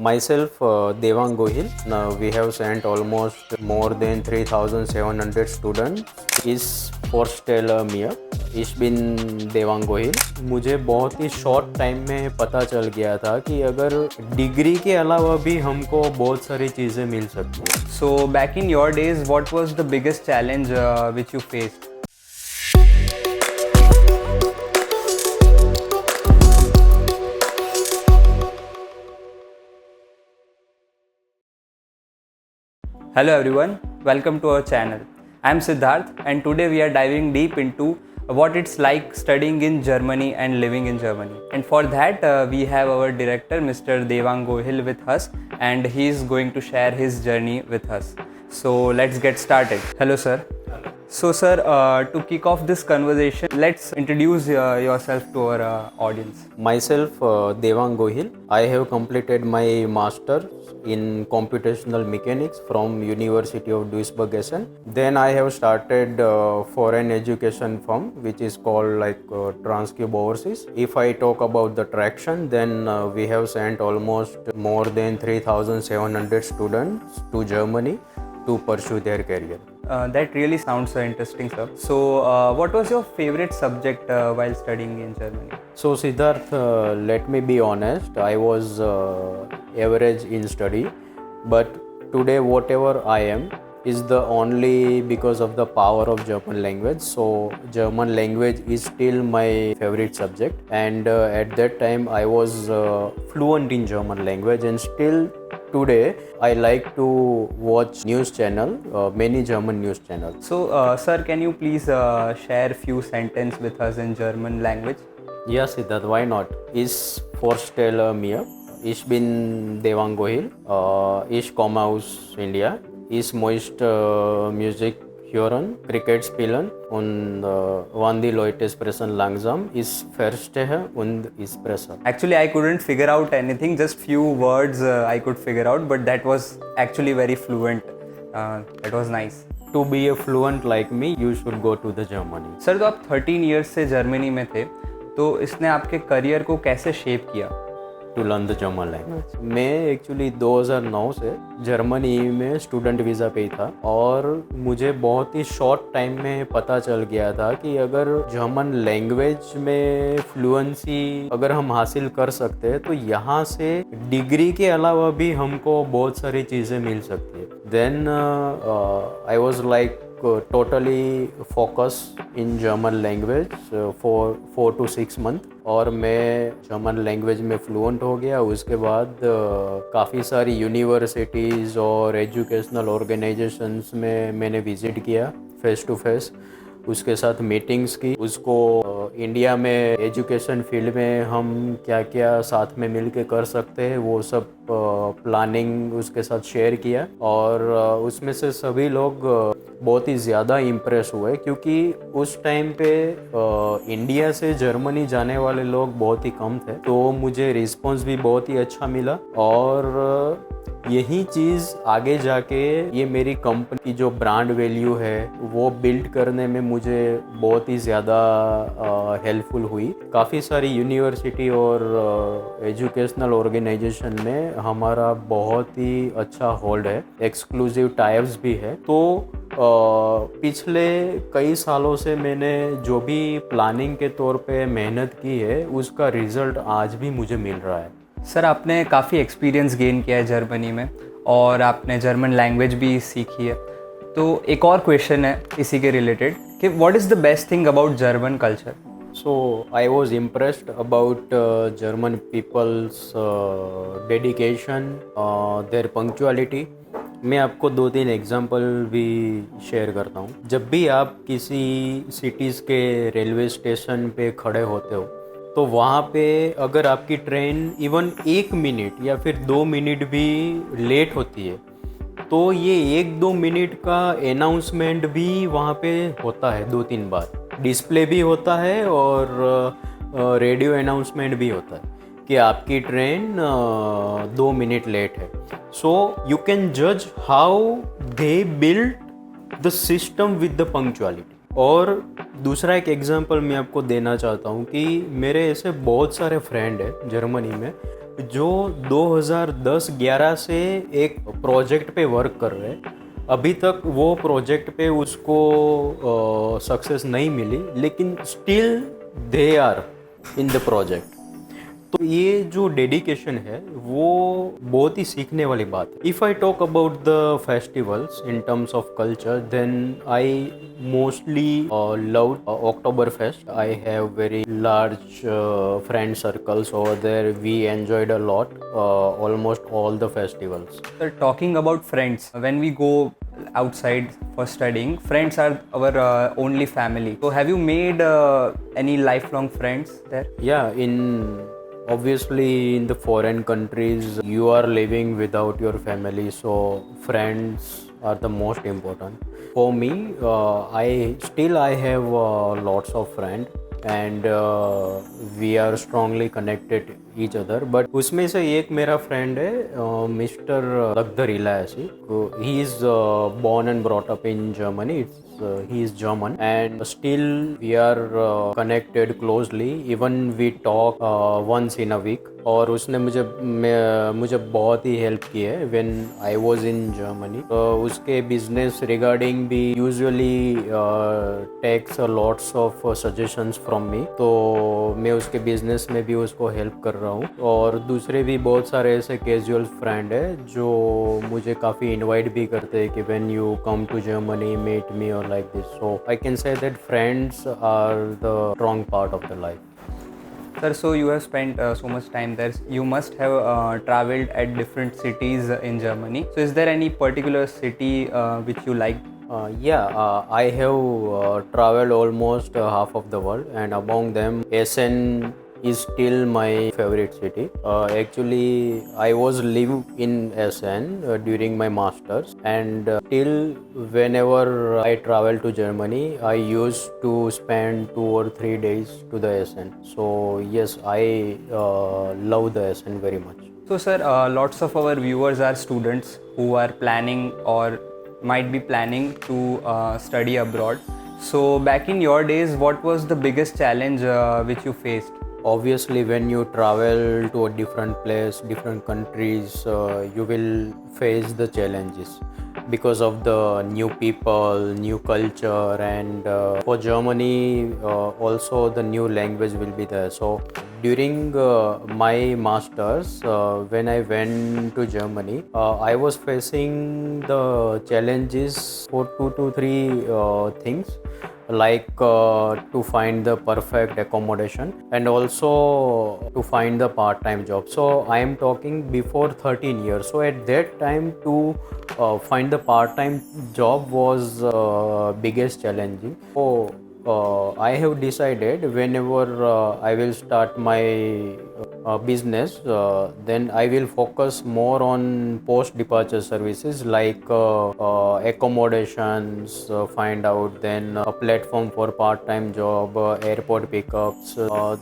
Myself, Devang Gohil. Now we have sent almost more than 3,700 students is first year. Ich bin Devang Gohil. मुझे बहुत ही short time में पता चल गया था कि अगर डिग्री के अलावा भी हमको बहुत सारी चीज़ें मिल सकती हैं. So back in your days, what was the biggest challenge which you faced? Hello everyone, welcome to our channel. I am Siddharth and today we are diving deep into what it's like studying in Germany and living in Germany. And for that we have our director Mr. Devang Gohil with us and he is going to share his journey with us. So let's get started. Hello sir. So sir, to kick off this conversation, let's introduce yourself to our audience. Myself, Devang Gohil. I have completed my master in computational mechanics from University of Duisburg-Essen. Then I have started foreign education firm which is called Transcube Overseas. If I talk about the traction, then we have sent almost more than 3,700 students to Germany to pursue their career. That really sounds interesting, sir. So, what was your favorite subject while studying in Germany? So, Siddharth, let me be honest, I was average in study, but today whatever I am is the only because of the power of German language. So, German language is still my favorite subject, and at that time I was fluent in German language, and still today I like to watch news channel, many German news channels. So, sir, can you please share few sentences with us in German language? Ja, Siddharth, why not? Ich vorstelle mir, ich bin Devang Gohil, ich komme aus India, ich möchte Musik hören, Cricket spielen und wann die Leute sprechen langsam, ich verstehe und ich spreche. Actually, I couldn't figure out anything, just few words I could figure out, but that was actually very fluent. That was nice. To be a fluent like me, you should go to the Germany. Sir, तो आप 13 years से Germany में थे, तो इसने आपके career को कैसे शेप किया? To learn the German language. मैं एक्चुअली 2009 से जर्मनी में स्टूडेंट वीज़ा पे ही था और मुझे बहुत ही शॉर्ट टाइम में पता चल गया था कि अगर जर्मन लैंग्वेज में फ्लुएंसी अगर हम हासिल कर सकते हैं तो यहाँ से डिग्री के अलावा भी हमको बहुत सारी चीज़ें मिल सकती है. Then I was like totally focus in German language for 4 to 6 months और मैं जर्मन लैंग्वेज में फ्लुएंट हो गया. उसके बाद काफ़ी सारी यूनिवर्सिटीज़ और एजुकेशनल ऑर्गेनाइजेशंस में मैंने विज़िट किया फेस टू फेस. उसके साथ मीटिंग्स की. उसको इंडिया में एजुकेशन फील्ड में हम क्या क्या साथ में मिल के कर सकते हैं वो सब प्लानिंग उसके साथ शेयर किया और उसमें से सभी लोग बहुत ही ज़्यादा इम्प्रेस हुए क्योंकि उस टाइम पे इंडिया से जर्मनी जाने वाले लोग बहुत ही कम थे. तो मुझे रिस्पॉन्स भी बहुत ही अच्छा मिला और यही चीज़ आगे जाके ये मेरी कंपनी की जो ब्रांड वैल्यू है वो बिल्ड करने में मुझे बहुत ही ज़्यादा हेल्पफुल हुई. काफ़ी सारी यूनिवर्सिटी और एजुकेशनल ऑर्गेनाइजेशन में हमारा बहुत ही अच्छा होल्ड है, एक्सक्लूसिव टाइप्स भी है. तो पिछले कई सालों से मैंने जो भी प्लानिंग के तौर पे मेहनत की है उसका रिज़ल्ट आज भी मुझे मिल रहा है. सर, आपने काफ़ी एक्सपीरियंस गेन किया है जर्मनी में और आपने जर्मन लैंग्वेज भी सीखी है. तो एक और क्वेश्चन है इसी के रिलेटेड कि what is the best thing about German culture? So I was impressed about German people's dedication, their punctuality. मैं आपको 2-3 एग्जांपल भी शेयर करता हूँ. जब भी आप किसी सिटीज़ के रेलवे स्टेशन पे खड़े होते हो तो वहाँ पे अगर आपकी ट्रेन इवन 1 मिनट या फिर 2 मिनट भी लेट होती है तो ये 1-2 मिनट का अनाउंसमेंट भी वहाँ पे होता है 2-3 बार. डिस्प्ले भी होता है और रेडियो अनाउंसमेंट भी होता है कि आपकी ट्रेन 2 मिनट लेट है. सो यू कैन जज how they build the system with the punctuality. और दूसरा एक एग्जांपल मैं आपको देना चाहता हूँ कि मेरे ऐसे बहुत सारे फ्रेंड हैं जर्मनी में जो 2010-11 से एक प्रोजेक्ट पे वर्क कर रहे हैं, अभी तक वो प्रोजेक्ट पे उसको सक्सेस नहीं मिली, लेकिन still they are in the project. तो ये जो डेडिकेशन है वो बहुत ही सीखने वाली बात है। If I talk about the festivals in terms of culture, then I mostly love October Fest. I have very large friend circles over there. We enjoyed a lot, almost all the festivals. Sir, talking about friends, when we go outside for studying, friends are our only family. So have you made any lifelong friends there? Yeah, obviously in the foreign countries you are living without your family, so friends are the most important. For me, I have lots of friends, and we are strongly connected each other. But उसमें से एक मेरा friend है mister लखदर इलायसी. He is born and brought up in Germany. He is German, and still we are connected closely. Even we talk once in a week. और उसने मुझे बहुत ही help की है when I was in Germany. उसके business regarding भी usually takes lots of suggestions from me. तो मैं उसके बिजनेस में भी उसको हेल्प कर रहा हूँ. और दूसरे भी बहुत सारे ऐसे कैजुअल फ्रेंड है जो मुझे काफ़ी इनवाइट भी करते हैं कि when you come to Germany, meet me or like this. So I can say that friends are the strong part of the life. Sir, so you have spent so much time there. You must have traveled at different cities in Germany. So is there any particular city which you like? I have traveled almost half of the world, and among them Essen is still my favorite city. Actually, I was live in Essen during my masters, and till whenever I travel to Germany, I used to spend 2 or 3 days to the Essen. So yes, I love the Essen very much. So sir, lots of our viewers are students who are planning or might be planning to study abroad. So back in your days, what was the biggest challenge which you faced? Obviously, when you travel to a different place, different countries, you will face the challenges because of the new people, new culture, and for Germany also the new language will be there. So during my masters, when I went to Germany, I was facing the challenges for 2 to 3 things, like to find the perfect accommodation and also to find the part-time job. So I am talking before 13 years. So at that time, to find the part-time job was biggest challenging. So I have decided whenever I will start my business, then I will focus more on post-departure services like accommodations, find out, then a platform for part-time job, airport pickups.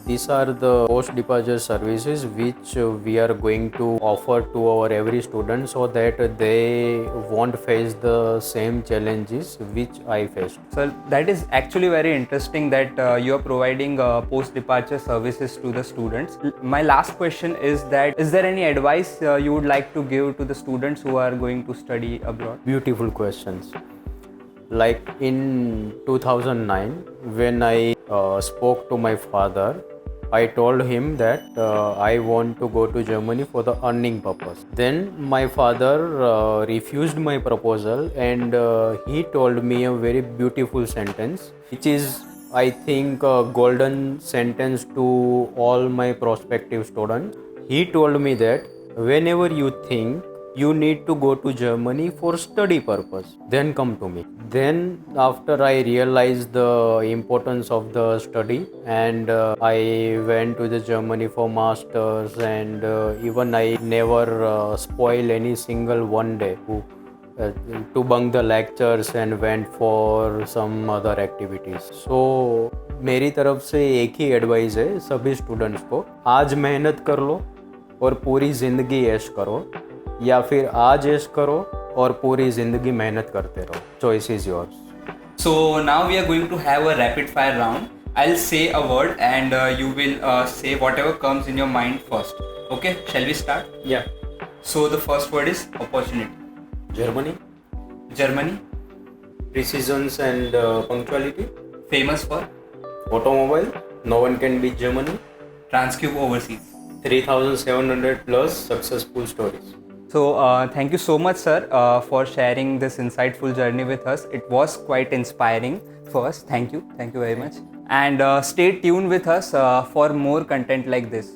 These are the post-departure services which we are going to offer to our every student so that they won't face the same challenges which I faced. So that is actually very interesting that you are providing post-departure services to the students. My last question is that is there any advice you would like to give to the students who are going to study abroad? Beautiful questions. Like in 2009, when I spoke to my father, I told him that I want to go to Germany for the earning purpose. Then my father refused my proposal, and he told me a very beautiful sentence, which is, I think, a golden sentence to all my prospective students. He told me that whenever you think you need to go to Germany for study purpose, then come to me. Then after I realized the importance of the study, and I went to the Germany for masters, and even I never spoil any single one day to bunk the lectures and went for some other activities. So मेरी तरफ से एक ही advice है सभी students को, आज मेहनत कर लो और पूरी ज़िंदगी ऐश करो, या फिर आज ऐश करो और पूरी ज़िंदगी मेहनत करते रहो. Choice is yours. So now we are going to have a rapid fire round. I'll say a word and you will say whatever comes in your mind first. Okay, shall we start? Yeah. So the first word is opportunity. Germany, Germany, precisions and punctuality. famous for Automobile, no one can beat Germany. Transcube overseas. 3,700 plus successful stories. So thank you so much, sir, for sharing this insightful journey with us. It was quite inspiring. First, thank you very much. And stay tuned with us for more content like this.